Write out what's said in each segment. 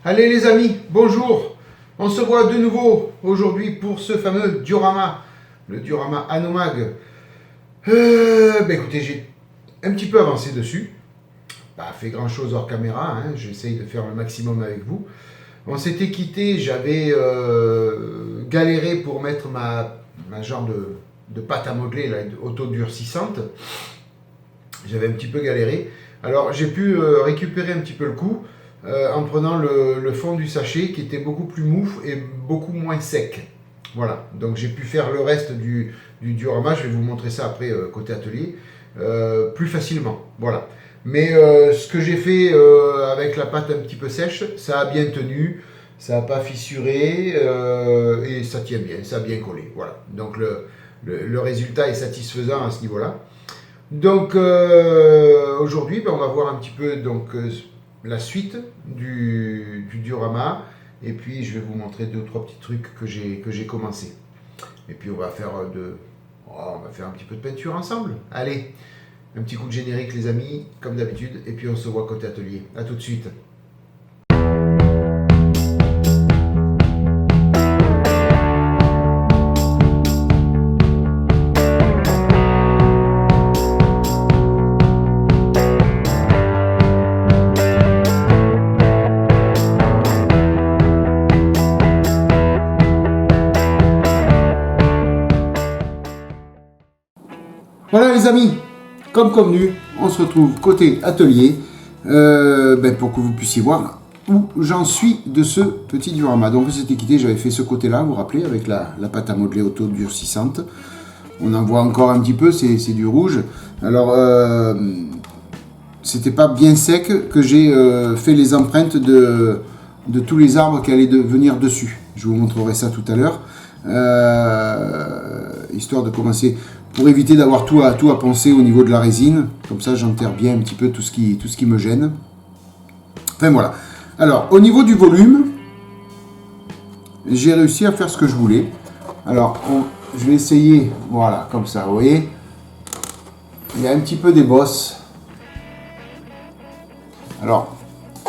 Allez les amis, bonjour. On se voit de nouveau aujourd'hui pour ce fameux diorama, le diorama Anomag. Écoutez, j'ai un petit peu avancé dessus. Pas fait grand chose hors caméra, hein. J'essaye de faire le maximum avec vous. On s'était quitté, j'avais galéré pour mettre ma genre de pâte à modeler là, auto-durcissante. J'avais un petit peu galéré. Alors j'ai pu récupérer un petit peu le coup en prenant le fond du sachet qui était beaucoup plus mou et beaucoup moins sec. Voilà, donc j'ai pu faire le reste du diorama, je vais vous montrer ça après côté atelier, plus facilement. Voilà. Mais ce que j'ai fait avec la pâte un petit peu sèche, ça a bien tenu, ça n'a pas fissuré et ça tient bien, ça a bien collé. Voilà, donc le résultat est satisfaisant à ce niveau-là. Donc aujourd'hui, on va voir un petit peu la suite du diorama et puis je vais vous montrer 2 ou 3 petits trucs que j'ai commencé. Et puis on va faire un petit peu de peinture ensemble. Allez, un petit coup de générique les amis, comme d'habitude, et puis on se voit côté atelier. A tout de suite. Voilà les amis, comme convenu, on se retrouve côté atelier pour que vous puissiez voir où j'en suis de ce petit diorama. Donc c'était quitté, j'avais fait ce côté-là, vous vous rappelez, avec la pâte à modeler auto-durcissante. On en voit encore un petit peu, c'est du rouge. Alors, c'était pas bien sec que j'ai fait les empreintes de tous les arbres qui allaient venir dessus. Je vous montrerai ça tout à l'heure, histoire de commencer... Pour éviter d'avoir tout à poncer au niveau de la résine. Comme ça, j'enterre bien un petit peu tout ce qui me gêne. Enfin, voilà. Alors, au niveau du volume, j'ai réussi à faire ce que je voulais. Alors, je vais essayer, voilà, comme ça, vous voyez. Il y a un petit peu des bosses. Alors,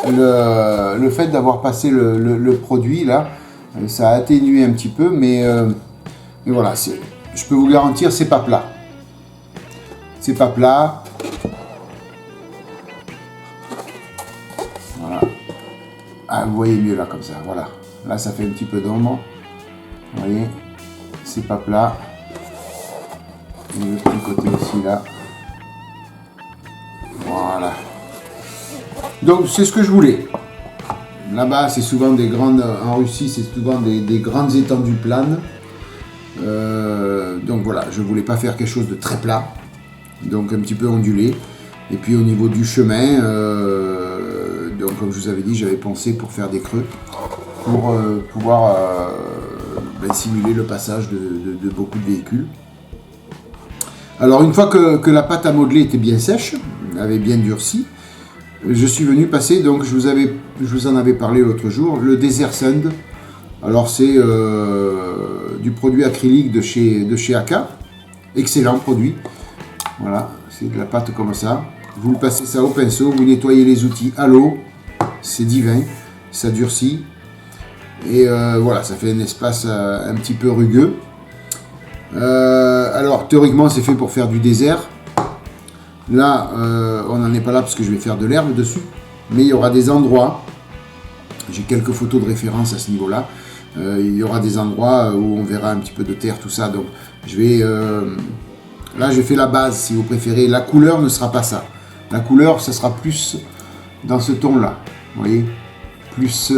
le fait d'avoir passé le produit, là, ça a atténué un petit peu, mais voilà, je peux vous garantir, c'est pas plat. C'est pas plat. Voilà. Ah, vous voyez mieux là, comme ça. Voilà. Là, ça fait un petit peu d'ombre. Vous voyez, c'est pas plat. Et le petit côté aussi, là. Voilà. Donc, c'est ce que je voulais. Là-bas, c'est souvent des grandes... En Russie, c'est souvent des grandes étendues planes. Donc voilà, je voulais pas faire quelque chose de très plat, donc un petit peu ondulé. Et puis au niveau du chemin, donc comme je vous avais dit, j'avais pensé pour faire des creux pour pouvoir simuler le passage de beaucoup de véhicules. Alors une fois que la pâte à modeler était bien sèche, avait bien durci, je suis venu passer, donc je vous en avais parlé l'autre jour, le Desert Sand. Alors c'est du produit acrylique de chez Aka, excellent produit. Voilà, c'est de la pâte comme ça. Vous passez ça au pinceau, vous nettoyez les outils à l'eau, c'est divin, ça durcit. Et voilà, ça fait un espace un petit peu rugueux. Alors théoriquement c'est fait pour faire du désert. Là, on n'en est pas là parce que je vais faire de l'herbe dessus. Mais il y aura des endroits, j'ai quelques photos de référence à ce niveau-là. Il y aura des endroits où on verra un petit peu de terre, tout ça. Donc, là, j'ai fait la base, si vous préférez. La couleur ne sera pas ça. La couleur, ça sera plus dans ce ton-là. Vous voyez, plus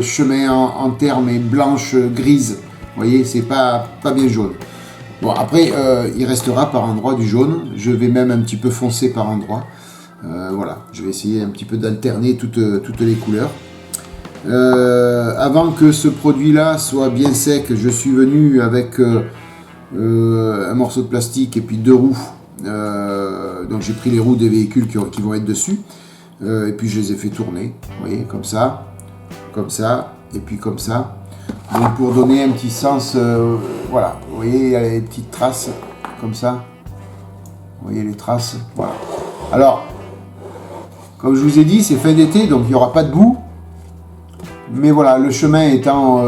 chemin en terre, mais blanche, grise. Vous voyez, c'est pas bien jaune. Bon, après, il restera par endroit du jaune. Je vais même un petit peu foncer par endroit. Voilà, je vais essayer un petit peu d'alterner toutes les couleurs. Avant que ce produit là soit bien sec, je suis venu avec un morceau de plastique et puis 2 roues, donc j'ai pris les roues des véhicules qui vont être dessus, et puis je les ai fait tourner, vous voyez, comme ça et puis comme ça, donc pour donner un petit sens, voilà, vous voyez, il y a les petites traces comme ça, vous voyez les traces, voilà. Alors comme je vous ai dit, c'est fin d'été, donc il n'y aura pas de boue. Mais voilà, le chemin étant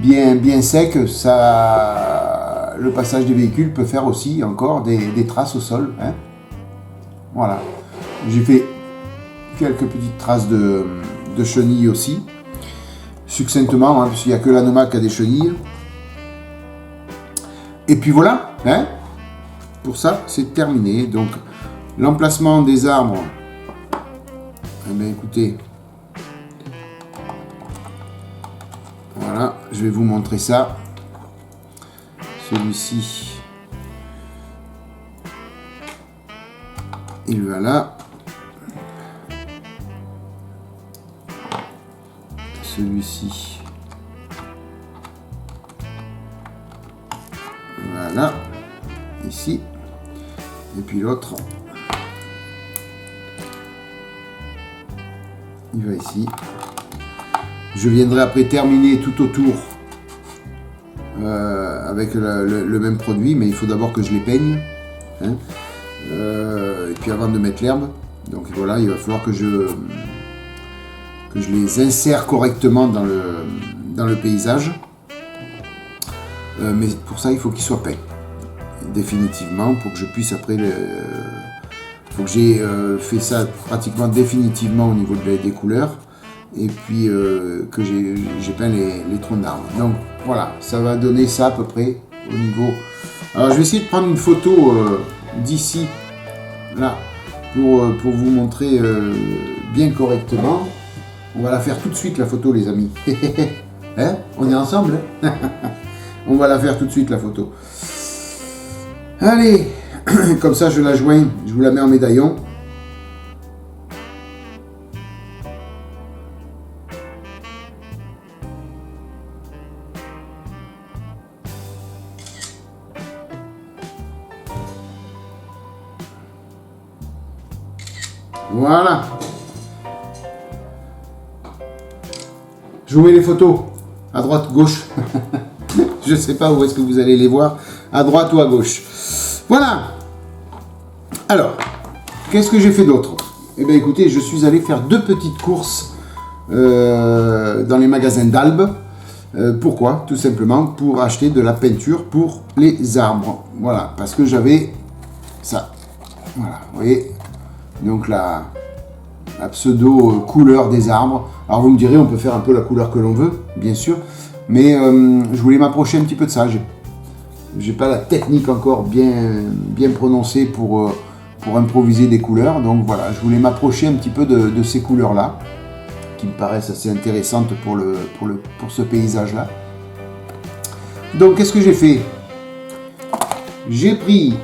bien sec, le passage des véhicules peut faire aussi encore des traces au sol. Hein. Voilà. J'ai fait quelques petites traces de chenilles aussi. Succinctement, hein, parce qu'il n'y a que l'Anoma qui a des chenilles. Et puis voilà, hein. Pour ça, c'est terminé. Donc, l'emplacement des arbres, eh bien, écoutez, voilà, je vais vous montrer ça. Celui-ci, il va là. Celui-ci, voilà, ici. Et puis l'autre, il va ici. Je viendrai après terminer tout autour avec le même produit, mais il faut d'abord que je les peigne. Hein. Et puis avant de mettre l'herbe, donc voilà, il va falloir que je les insère correctement dans le paysage. Mais pour ça, il faut qu'ils soient peints. Définitivement, pour que je puisse après... Il faut que j'ai fait ça pratiquement définitivement au niveau des couleurs. Et puis que j'ai peint les troncs d'arbres. Donc voilà, ça va donner ça à peu près au niveau... Alors je vais essayer de prendre une photo d'ici, là, pour vous montrer bien correctement. On va la faire tout de suite la photo les amis. Hein? On est ensemble hein. On va la faire tout de suite la photo. Allez, comme ça je la joins, je vous la mets en médaillon. Voilà. Je vous mets les photos à droite, gauche. Je ne sais pas où est-ce que vous allez les voir, à droite ou à gauche. Voilà. Alors, qu'est-ce que j'ai fait d'autre? Eh bien, écoutez, je suis allé faire 2 petites courses dans les magasins d'Albe. Pourquoi? Tout simplement pour acheter de la peinture pour les arbres. Voilà, parce que j'avais ça. Voilà, vous voyez. Donc la pseudo couleur des arbres. Alors vous me direz, on peut faire un peu la couleur que l'on veut, bien sûr, mais je voulais m'approcher un petit peu de ça. J'ai pas la technique encore bien prononcée pour improviser des couleurs, donc voilà, je voulais m'approcher un petit peu de ces couleurs-là, qui me paraissent assez intéressantes pour ce paysage-là. Donc qu'est-ce que j'ai fait? J'ai pris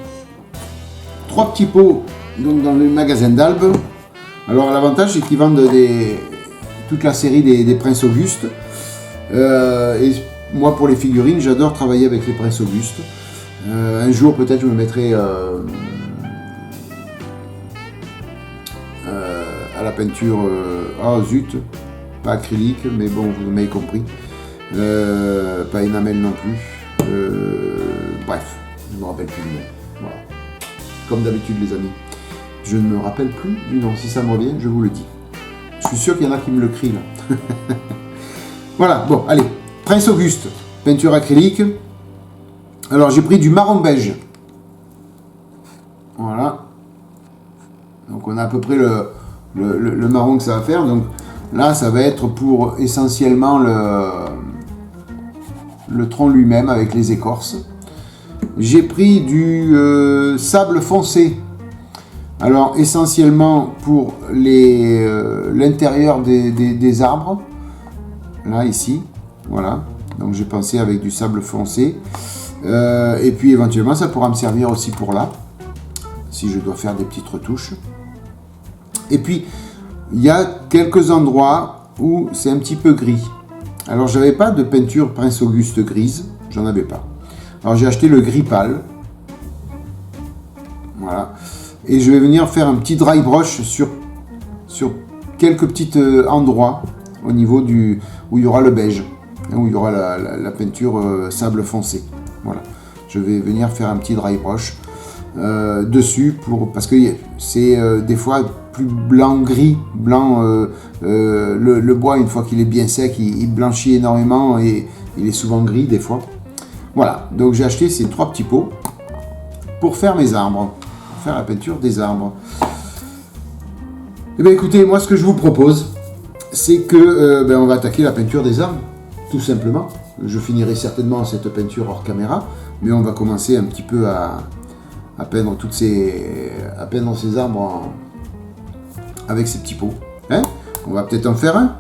3 petits pots donc dans le magasin d'Albe. Alors l'avantage c'est qu'ils vendent toute la série des Princes Auguste. Et moi pour les figurines, j'adore travailler avec les Princes Auguste. Un jour peut-être je me mettrai à la peinture. Ah zut, pas acrylique, mais bon vous m'avez compris. Pas énamel non plus. Bref, je ne me rappelle plus du nom. Voilà. Comme d'habitude les amis. Je ne me rappelle plus du nom. Si ça me revient, je vous le dis. Je suis sûr qu'il y en a qui me le crient là. Voilà, bon, allez. Prince Auguste, peinture acrylique. Alors, j'ai pris du marron beige. Voilà. Donc, on a à peu près le marron que ça va faire. Donc, là, ça va être pour essentiellement le tronc lui-même avec les écorces. J'ai pris du sable foncé. Alors, essentiellement pour l'intérieur des arbres. Là, ici. Voilà. Donc, j'ai pensé avec du sable foncé. Et puis, éventuellement, ça pourra me servir aussi pour là. Si je dois faire des petites retouches. Et puis, il y a quelques endroits où c'est un petit peu gris. Alors, j'avais pas de peinture Prince Auguste grise. J'en avais pas. Alors, j'ai acheté le gris pâle. Voilà. Et je vais venir faire un petit dry brush sur quelques petits endroits au niveau où il y aura le beige, où il y aura la peinture sable foncé. Voilà. Je vais venir faire un petit dry brush dessus parce que c'est des fois plus blanc-gris. Le bois, une fois qu'il est bien sec, il blanchit énormément et il est souvent gris des fois. Voilà, donc j'ai acheté ces 3 petits pots pour faire mes arbres, pour faire la peinture des arbres. Et bien écoutez, moi ce que je vous propose, c'est que on va attaquer la peinture des arbres, tout simplement. Je finirai certainement cette peinture hors caméra, mais on va commencer un petit peu à peindre ces arbres avec ces petits pots. Hein, on va peut-être en faire un,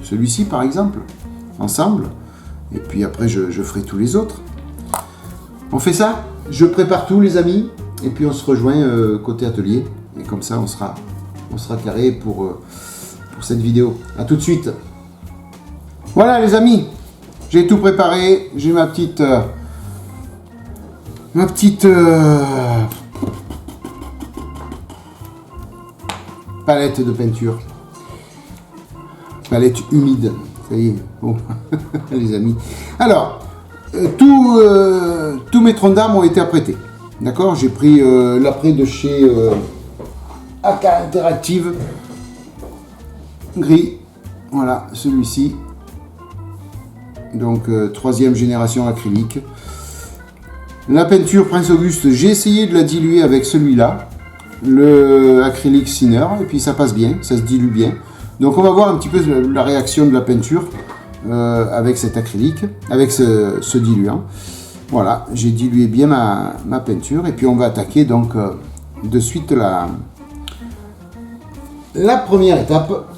celui-ci par exemple, ensemble, et puis après je ferai tous les autres. On fait ça, je prépare tout les amis, et puis on se rejoint côté atelier, et comme ça on sera carré pour cette vidéo. A tout de suite. Voilà les amis, j'ai tout préparé, j'ai ma petite palette de peinture, palette humide, ça y est, bon, les amis. Alors, tous mes troncs d'arbres ont été apprêtés, d'accord. J'ai pris l'apprêt de chez AK Interactive, gris, voilà, celui-ci, donc 3e génération acrylique. La peinture Prince Auguste, j'ai essayé de la diluer avec celui-là, le acrylique Sinner, et puis ça passe bien, ça se dilue bien. Donc on va voir un petit peu la réaction de la peinture avec cet acrylique, avec ce diluant. Voilà, j'ai dilué bien ma peinture, et puis on va attaquer donc de suite la première étape.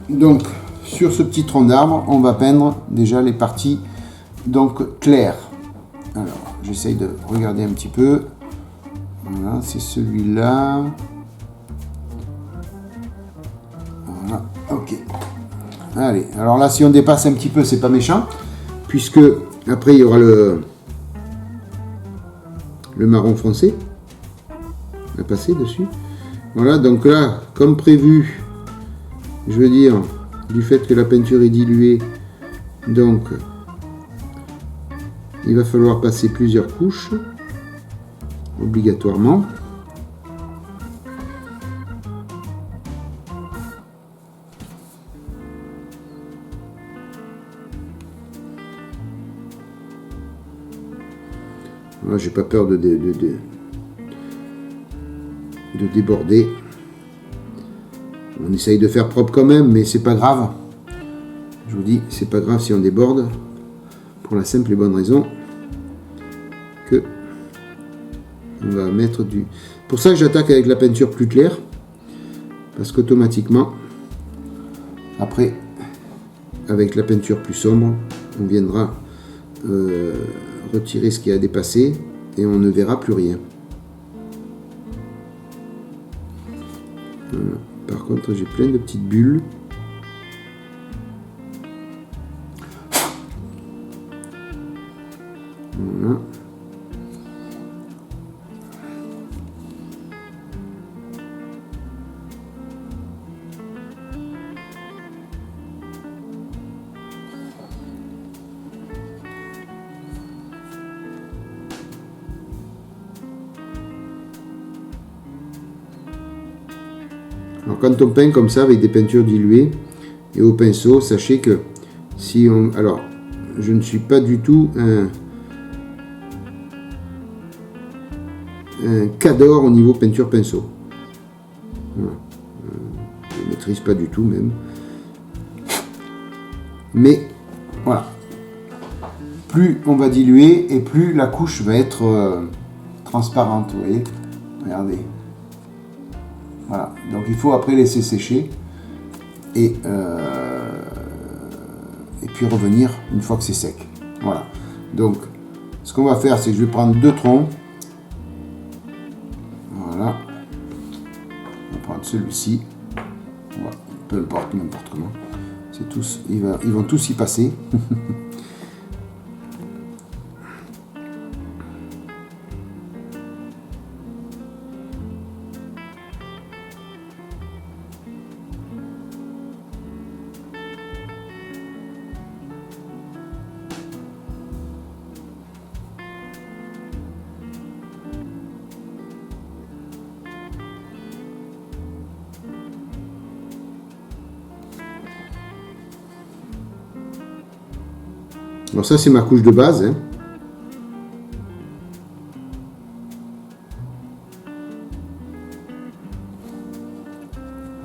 Donc sur ce petit tronc d'arbre, on va peindre déjà les parties donc claires. Alors, j'essaye de regarder un petit peu. Voilà, c'est celui-là. Voilà, ok. Allez, alors là, si on dépasse un petit peu, c'est pas méchant, puisque après, il y aura le marron foncé à passer dessus. Voilà, donc là, comme prévu, je veux dire, du fait que la peinture est diluée, donc il va falloir passer plusieurs couches, obligatoirement. Voilà, j'ai pas peur de déborder. On essaye de faire propre quand même, mais c'est pas grave. Je vous dis, c'est pas grave si on déborde, pour la simple et bonne raison que on va mettre du... Pour ça que j'attaque avec la peinture plus claire, parce qu'automatiquement, après, avec la peinture plus sombre, on viendra retirer ce qui a dépassé et on ne verra plus rien. Voilà. Par contre, j'ai plein de petites bulles. Voilà. Alors quand on peint comme ça avec des peintures diluées et au pinceau, sachez que si on... Alors, je ne suis pas du tout un cador au niveau peinture pinceau. Voilà. Je ne maîtrise pas du tout même. Mais voilà. Plus on va diluer et plus la couche va être transparente, vous voyez. Regardez. Voilà, donc il faut après laisser sécher et puis revenir une fois que c'est sec. Voilà, donc ce qu'on va faire, c'est que je vais prendre 2 troncs. Voilà, on va prendre celui-ci. Voilà, peu importe, n'importe comment. C'est tous, ils vont tous y passer. Alors ça c'est ma couche de base. Hein.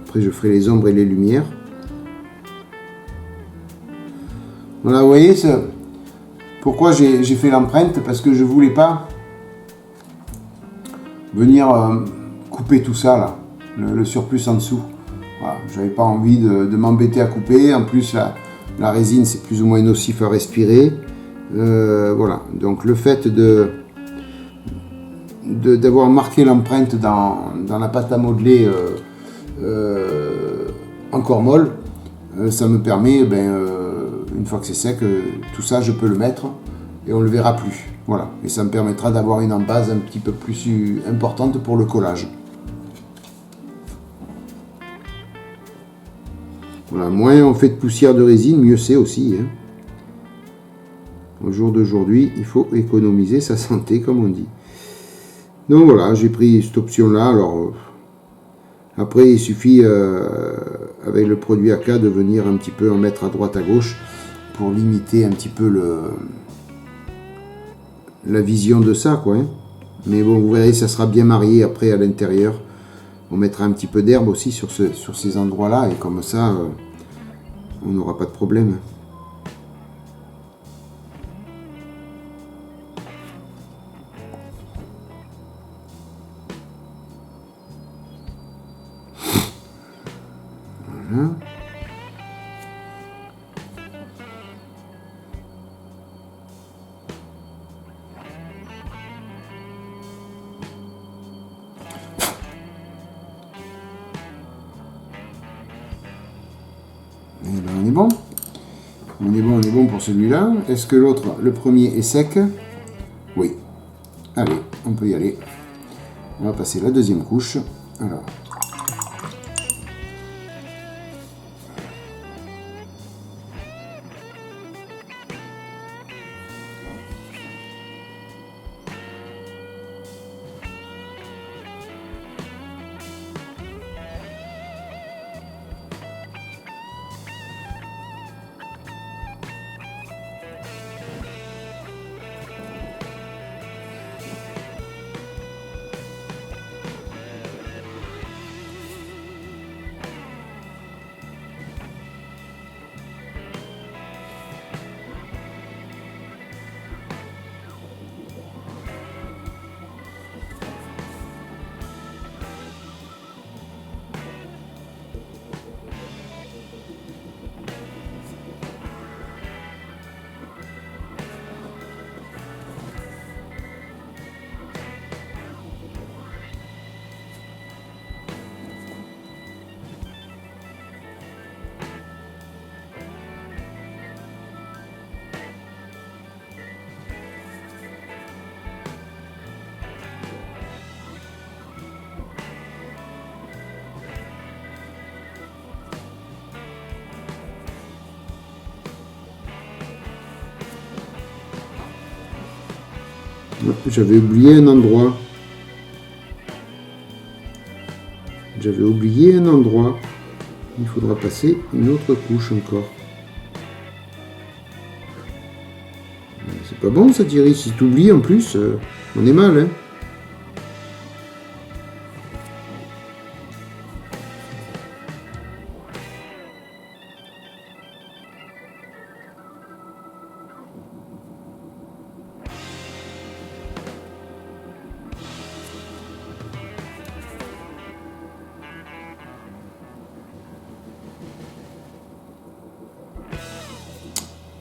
Après je ferai les ombres et les lumières. Voilà, vous voyez, pourquoi j'ai fait l'empreinte, parce que je voulais pas venir couper tout ça là, le surplus en dessous. Voilà, j'avais pas envie de m'embêter à couper. En plus la résine c'est plus ou moins nocif à respirer. Voilà, donc le fait d'avoir marqué l'empreinte dans la pâte à modeler encore molle, ça me permet, une fois que c'est sec, tout ça je peux le mettre et on le verra plus. Voilà, et ça me permettra d'avoir une embase un petit peu plus importante pour le collage. Voilà, moins on fait de poussière de résine, mieux c'est aussi. Hein. Au jour d'aujourd'hui, il faut économiser sa santé, comme on dit. Donc voilà, j'ai pris cette option-là. Alors après, il suffit avec le produit AK de venir un petit peu en mettre à droite à gauche pour limiter un petit peu la vision de ça, quoi. Hein. Mais bon, vous verrez, ça sera bien marié après à l'intérieur. On mettra un petit peu d'herbe aussi sur ces endroits-là et comme ça, on n'aura pas de problème. Voilà. Et ben on est bon. On est bon pour celui-là. Est-ce que l'autre, le premier est sec? Oui. Allez, on peut y aller. On va passer la deuxième couche. Alors. J'avais oublié un endroit. Il faudra passer une autre couche encore. C'est pas bon ça, Thierry. Si tu oublies en plus, on est mal. Hein.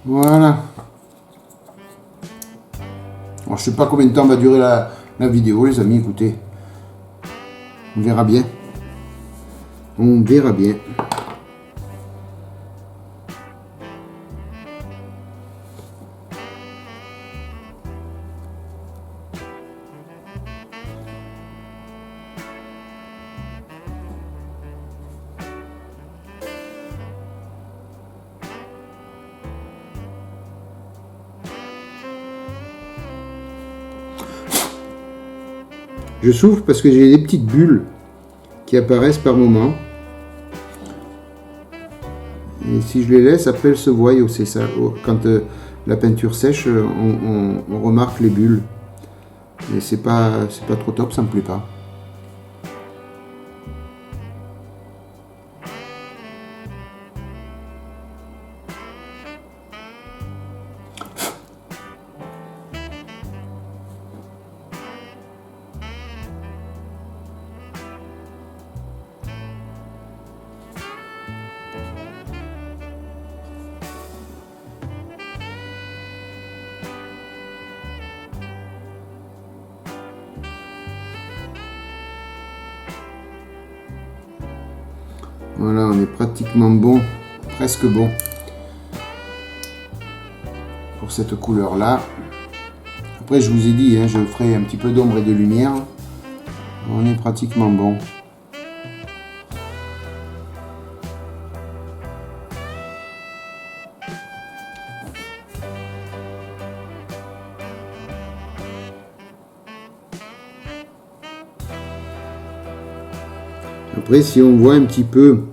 Voilà. Alors, je sais pas combien de temps va durer la vidéo, les amis, écoutez. On verra bien. On verra bien. Je souffle parce que j'ai des petites bulles qui apparaissent par moment. Et si je les laisse, après elles se voient. C'est ça. Quand la peinture sèche, on remarque les bulles. Et c'est pas trop top, ça me plaît pas. Voilà, on est pratiquement bon, presque bon pour cette couleur là. Après je vous ai dit, hein, je ferai un petit peu d'ombre et de lumière. On est pratiquement bon. Après, si on voit un petit peu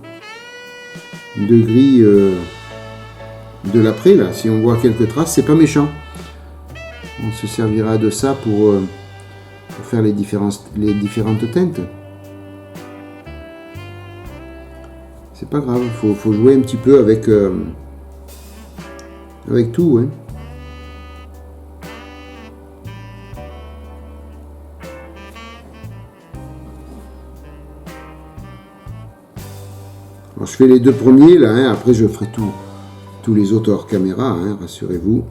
de gris de l'après, là, si on voit quelques traces, c'est pas méchant. On se servira de ça pour faire les différentes teintes. C'est pas grave, faut jouer un petit peu avec tout. Hein. Alors, je fais les deux premiers là, hein, après je ferai tous les autres hors caméra, hein, rassurez-vous.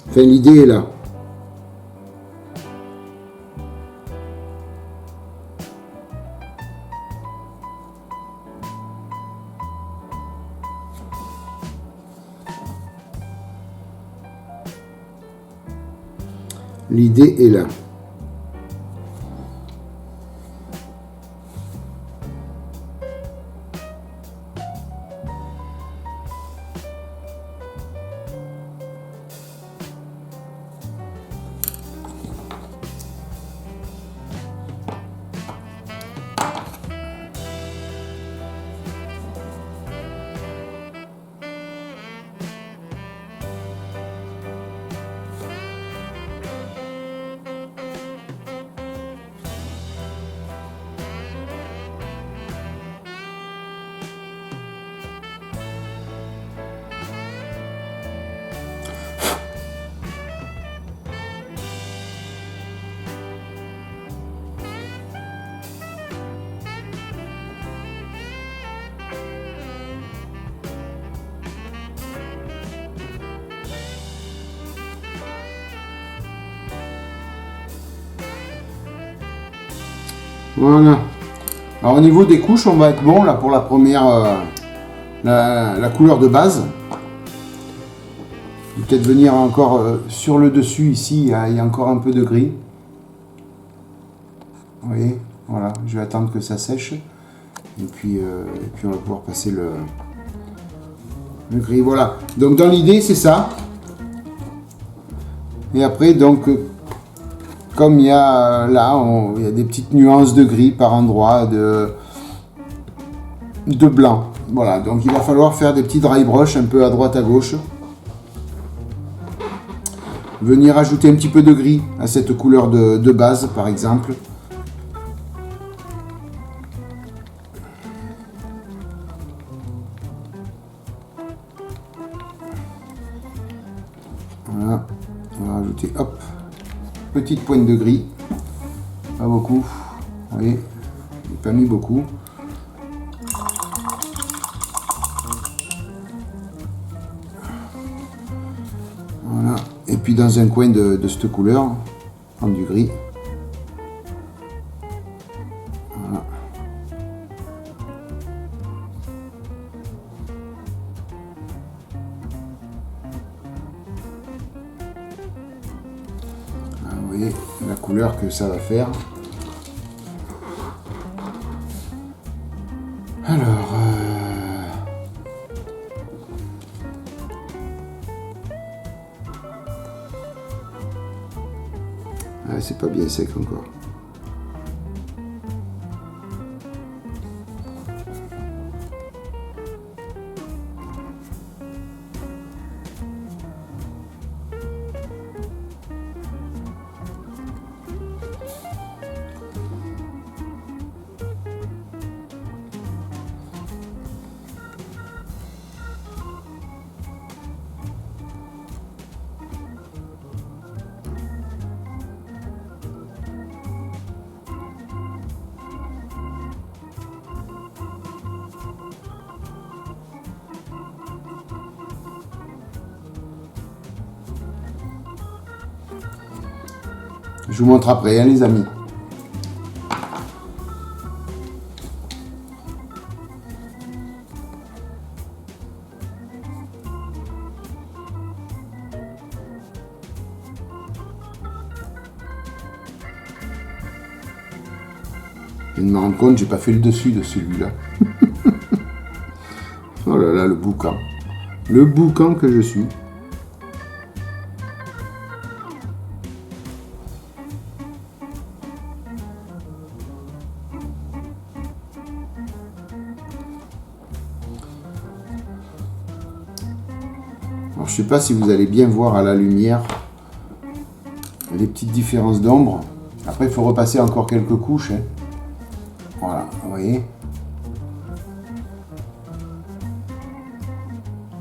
Enfin, l'idée est là. L'idée est là. Voilà. Alors au niveau des couches, on va être bon là pour la première, la couleur de base. Je vais peut-être venir encore sur le dessus ici, il y a encore un peu de gris. Vous voyez, voilà, je vais attendre que ça sèche. Et puis on va pouvoir passer le gris. Voilà. Donc dans l'idée, c'est ça. Et après, donc, comme il y a là, il y a des petites nuances de gris par endroit, de blanc. Voilà, donc il va falloir faire des petits dry brush un peu à droite à gauche. Venir ajouter un petit peu de gris à cette couleur de base, par exemple. Voilà, on va rajouter, hop, petite pointe de gris, pas beaucoup, vous voyez, je n'ai pas mis beaucoup. Voilà, et puis dans un coin de cette couleur, prendre du gris. Voilà. Vous voyez la couleur que ça va faire. Alors, c'est pas bien sec encore. Je vous montre après, hein, les amis. Je viens de me rendre compte, j'ai pas fait le dessus de celui-là. Oh là là, le boucan. Le boucan que je suis. Alors, je sais pas si vous allez bien voir à la lumière les petites différences d'ombre. Après, il faut repasser encore quelques couches. Hein. Voilà, vous voyez.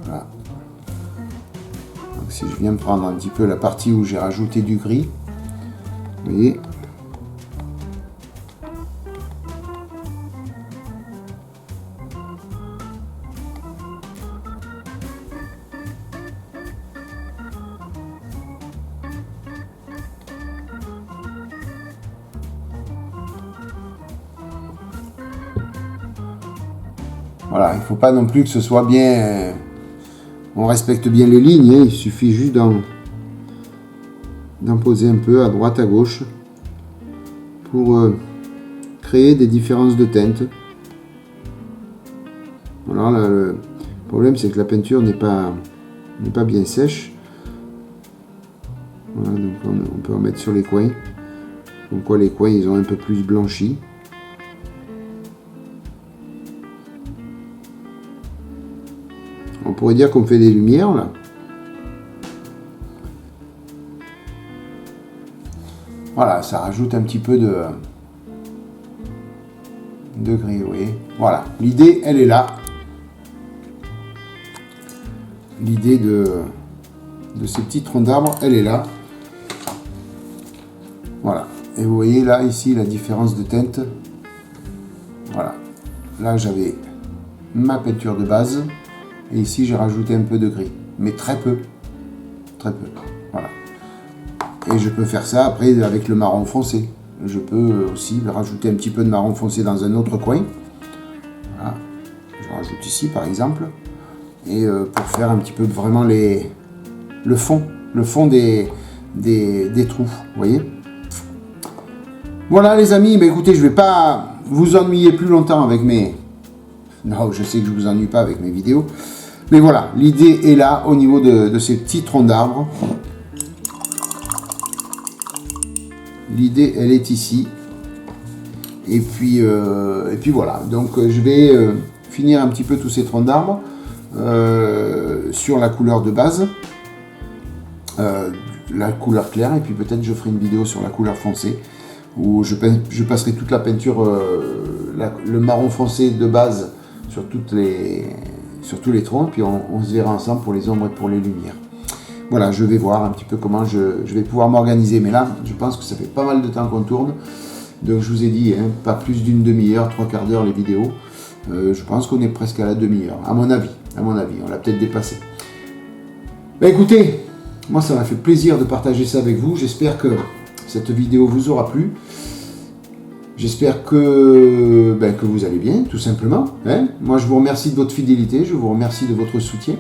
Voilà. Donc, si je viens prendre un petit peu la partie où j'ai rajouté du gris, vous voyez. Voilà, il ne faut pas non plus que ce soit bien... on respecte bien les lignes, hein, il suffit juste d'en poser un peu à droite, à gauche, pour créer des différences de teinte. Voilà, là, le problème c'est que la peinture n'est pas bien sèche. Voilà, donc on peut en mettre sur les coins. Donc quoi, les coins ils ont un peu plus blanchi. On pourrait dire qu'on fait des lumières là. Voilà, ça rajoute un petit peu de gris, vous voyez. Voilà, l'idée elle est là. L'idée de ces petits troncs d'arbres, elle est là. Voilà. Et vous voyez là, ici, la différence de teinte. Voilà. Là, j'avais ma peinture de base. Et ici, j'ai rajouté un peu de gris. Mais très peu. Très peu. Voilà. Et je peux faire ça après avec le marron foncé. Je peux aussi rajouter un petit peu de marron foncé dans un autre coin. Voilà. Je rajoute ici, par exemple. Et pour faire un petit peu vraiment le fond des trous, vous voyez. Voilà les amis, bah écoutez, je vais pas vous ennuyer plus longtemps avec mes... Non, je sais que je vous ennuie pas avec mes vidéos. Mais voilà, l'idée est là au niveau de ces petits troncs d'arbres. L'idée, elle est ici. Et puis voilà, donc je vais finir un petit peu tous ces troncs d'arbres. Sur la couleur de base, la couleur claire, et puis peut-être je ferai une vidéo sur la couleur foncée où je passerai toute la peinture, le marron foncé de base sur tous les troncs, puis on se verra ensemble pour les ombres et pour les lumières. Voilà, je vais voir un petit peu comment je vais pouvoir m'organiser, mais là je pense que ça fait pas mal de temps qu'on tourne, donc je vous ai dit, hein, pas plus d'une demi-heure, 3/4 d'heure les vidéos. Je pense qu'on est presque à la demi-heure, à mon avis, on l'a peut-être dépassé. Ben écoutez, moi ça m'a fait plaisir de partager ça avec vous, j'espère que cette vidéo vous aura plu, j'espère que vous allez bien, tout simplement. Hein. Moi je vous remercie de votre fidélité, je vous remercie de votre soutien,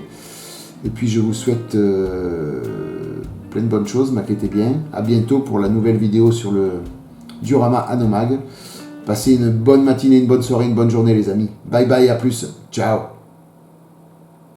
et puis je vous souhaite plein de bonnes choses, m'inquiétez bien, à bientôt pour la nouvelle vidéo sur le diorama Hanomag. Passez une bonne matinée, une bonne soirée, une bonne journée les amis. Bye bye, à plus. Ciao.